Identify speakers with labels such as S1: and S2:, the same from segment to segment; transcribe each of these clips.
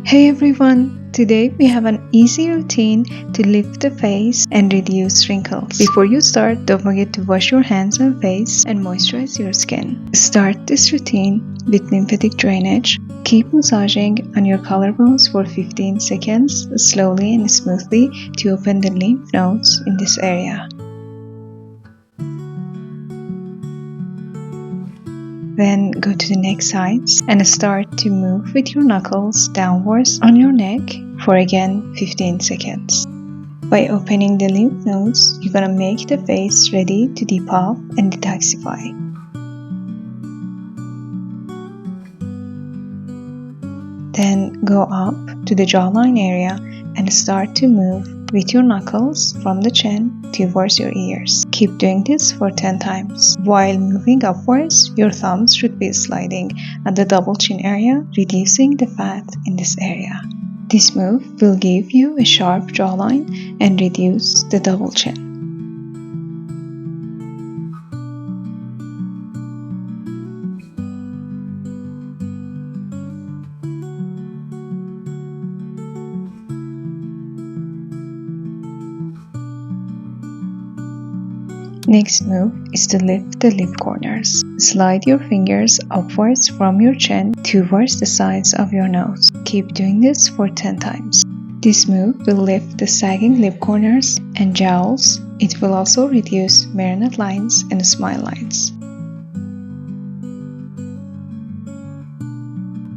S1: Hey everyone! Today we have an easy routine to lift the face and reduce wrinkles. Before you start, don't forget to wash your hands and face and moisturize your skin. Start this routine with lymphatic drainage. Keep massaging on your collarbones for 15 seconds, slowly and smoothly, to open the lymph nodes in this area. Then go to the neck sides and start to move with your knuckles downwards on your neck for again 15 seconds. By opening the lymph nodes, you're gonna make the face ready to depuff and detoxify. Then go up to the jawline area and start to move with your knuckles from the chin towards your ears. Keep doing this for 10 times. While moving upwards, your thumbs should be sliding at the double chin area, reducing the fat in this area. This move will give you a sharp jawline and reduce the double chin. Next move is to lift the lip corners. Slide your fingers upwards from your chin towards the sides of your nose. Keep doing this for 10 times. This move will lift the sagging lip corners and jowls. It will also reduce marionette lines and smile lines.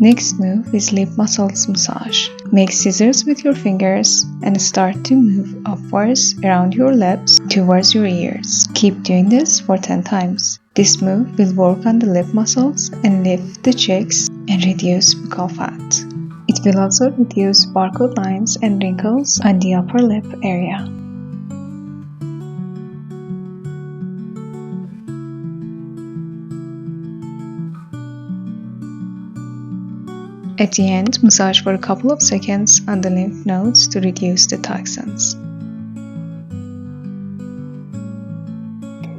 S1: Next move is lip muscles massage. Make scissors with your fingers and start to move upwards around your lips towards your ears. Keep doing this for 10 times. This move will work on the lip muscles and lift the cheeks and reduce buccal fat. It will also reduce barcode lines and wrinkles on the upper lip area. At the end, massage for a couple of seconds on the lymph nodes to reduce the toxins.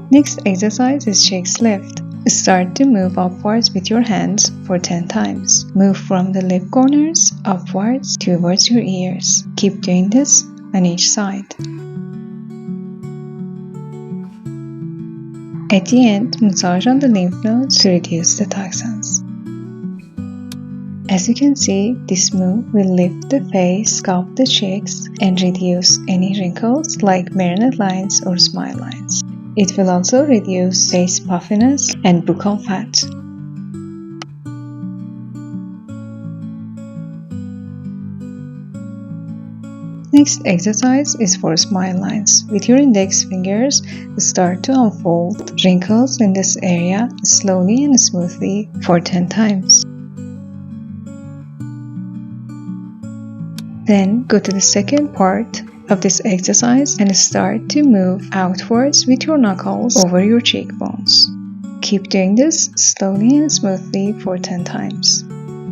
S1: Next exercise is cheeks lift. Start to move upwards with your hands for 10 times. Move from the lip corners upwards towards your ears. Keep doing this on each side. At the end, massage on the lymph nodes to reduce the toxins. As you can see, this move will lift the face, sculpt the cheeks, and reduce any wrinkles like marionette lines or smile lines. It will also reduce face puffiness and buccal fat. Next exercise is for smile lines. With your index fingers, start to unfold wrinkles in this area slowly and smoothly for 10 times. Then go to the second part of this exercise and start to move outwards with your knuckles over your cheekbones. Keep doing this slowly and smoothly for 10 times.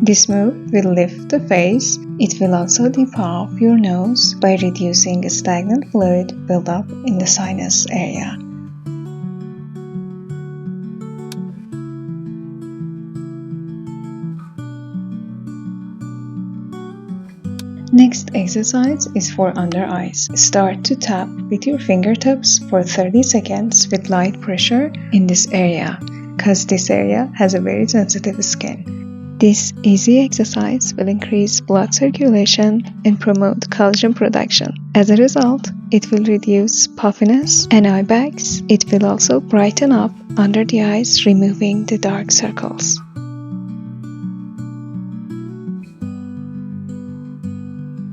S1: This move will lift the face. It will also depuff your nose by reducing stagnant fluid buildup in the sinus area. Next exercise is for under eyes. Start to tap with your fingertips for 30 seconds with light pressure in this area, because this area has a very sensitive skin. This easy exercise will increase blood circulation and promote collagen production. As a result, it will reduce puffiness and eye bags. It will also brighten up under the eyes, removing the dark circles.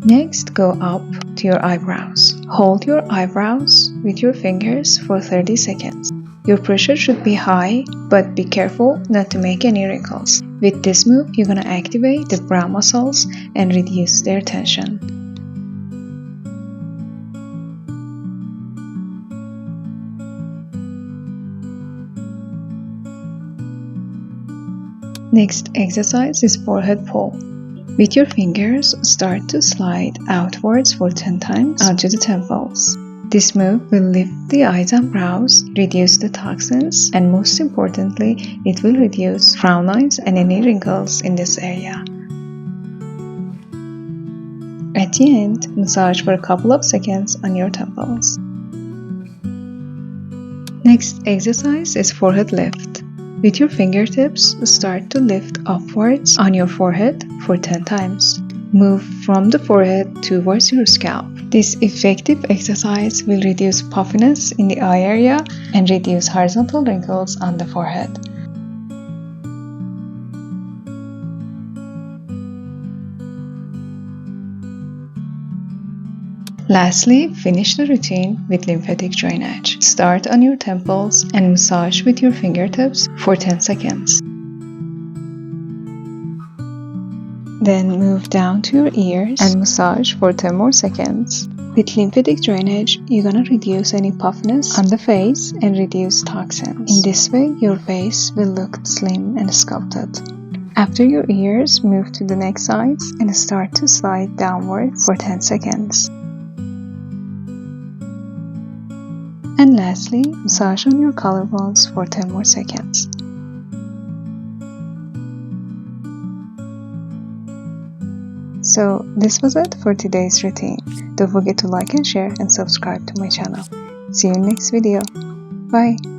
S1: Next, go up to your eyebrows. Hold your eyebrows with your fingers for 30 seconds. Your pressure should be high, but be careful not to make any wrinkles. With this move, you're gonna activate the brow muscles and reduce their tension. Next exercise is forehead pull. With your fingers, start to slide outwards for 10 times onto the temples. This move will lift the eyes and brows, reduce the toxins, and most importantly, it will reduce frown lines and any wrinkles in this area. At the end, massage for a couple of seconds on your temples. Next exercise is forehead lift. With your fingertips, start to lift upwards on your forehead for 10 times. Move from the forehead towards your scalp. This effective exercise will reduce puffiness in the eye area and reduce horizontal wrinkles on the forehead. Lastly, finish the routine with lymphatic drainage. Start on your temples and massage with your fingertips for 10 seconds. Then move down to your ears and massage for 10 more seconds. With lymphatic drainage, you're gonna reduce any puffiness on the face and reduce toxins. In this way, your face will look slim and sculpted. After your ears, move to the neck sides and start to slide downwards for 10 seconds. And lastly, massage on your collarbones for 10 more seconds. So this was it for today's routine. Don't forget to like and share and subscribe to my channel. See you in next video. Bye.